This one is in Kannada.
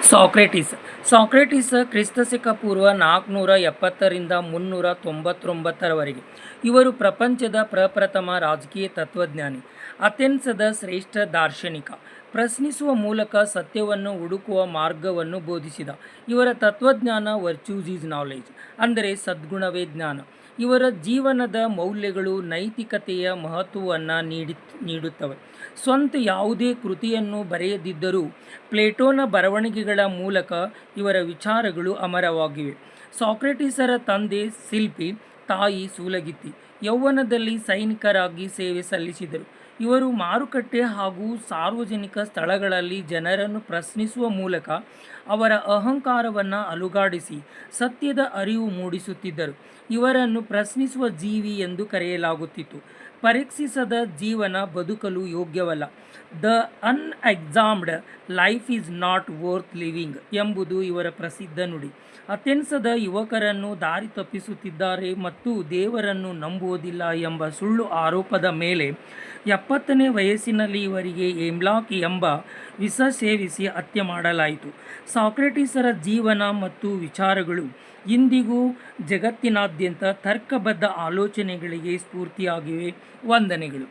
ಸಾಕ್ರೆಟಿಸ್ ಕ್ರಿಸ್ತಶಕ ಪೂರ್ವ 470ರಿಂದ 399ರವರೆಗೆ. ಇವರು ಪ್ರಪಂಚದ ಪ್ರಪ್ರಥಮ ರಾಜಕೀಯ ತತ್ವಜ್ಞಾನಿ, ಅಥೆನ್ಸದ ಶ್ರೇಷ್ಠ ದಾರ್ಶನಿಕ, ಪ್ರಶ್ನಿಸುವ ಮೂಲಕ ಸತ್ಯವನ್ನು ಹುಡುಕುವ ಮಾರ್ಗವನ್ನು ಬೋಧಿಸಿದ. ಇವರ ತತ್ವಜ್ಞಾನ ವರ್ಚ್ಯೂಸ್ ಈಸ್ ನಾಲೆಜ್, ಅಂದರೆ ಸದ್ಗುಣವೇ ಜ್ಞಾನ. ಇವರ ಜೀವನದ ಮೌಲ್ಯಗಳು ನೈತಿಕತೆಯ ಮಹತ್ವವನ್ನು ನೀಡುತ್ತವೆ. ಸ್ವಂತ ಯಾವುದೇ ಕೃತಿಯನ್ನು ಬರೆಯದಿದ್ದರೂ ಪ್ಲೇಟೋನ ಬರವಣಿಗೆಗಳ ಮೂಲಕ ಇವರ ವಿಚಾರಗಳು ಅಮರವಾಗಿವೆ. ಸಾಕ್ರೆಟಿಸರ ತಂದೆ ಶಿಲ್ಪಿ, ತಾಯಿ ಸೂಲಗಿತ್ತಿ. ಯೌವನದಲ್ಲಿ ಸೈನಿಕರಾಗಿ ಸೇವೆ ಸಲ್ಲಿಸಿದರು. ಇವರು ಮಾರುಕಟ್ಟೆ ಹಾಗೂ ಸಾರ್ವಜನಿಕ ಸ್ಥಳಗಳಲ್ಲಿ ಜನರನ್ನು ಪ್ರಶ್ನಿಸುವ ಮೂಲಕ ಅವರ ಅಹಂಕಾರವನ್ನು ಅಲುಗಾಡಿಸಿ ಸತ್ಯದ ಅರಿವು ಮೂಡಿಸುತ್ತಿದ್ದರು. ಇವರನ್ನು ಪ್ರಶ್ನಿಸುವ ಜೀವಿ ಎಂದು ಕರೆಯಲಾಗುತ್ತಿತ್ತು. ಪರೀಕ್ಷಿಸದ ಜೀವನ ಬದುಕಲು ಯೋಗ್ಯವಲ್ಲ. The unexamined life is not worth living ಎಂಬುದು ಇವರ ಪ್ರಸಿದ್ಧ ನುಡಿ. ಅಥೆನ್ಸದ ಯುವಕರನ್ನು ದಾರಿ ತಪ್ಪಿಸುತ್ತಿದ್ದಾರೆ ಮತ್ತು ದೇವರನ್ನು ನಂಬುವುದಿಲ್ಲ ಎಂಬ ಸುಳ್ಳು ಆರೋಪದ ಮೇಲೆ 70ನೇ ವಯಸ್ಸಿನಲ್ಲಿ ಇವರಿಗೆ ಏಮ್ಲಾಕ್ ಎಂಬ ವಿಷ ಸೇವಿಸಿ ಹತ್ಯೆ ಮಾಡಲಾಯಿತು. ಸಾಕ್ರೆಟಿಸರ ಜೀವನ ಮತ್ತು ವಿಚಾರಗಳು ಇಂದಿಗೂ ಜಗತ್ತಿನಾದ್ಯಂತ ತರ್ಕಬದ್ಧ ಆಲೋಚನೆಗಳಿಗೆ ಸ್ಫೂರ್ತಿಯಾಗಿವೆ. ವಂದನೆಗಳು.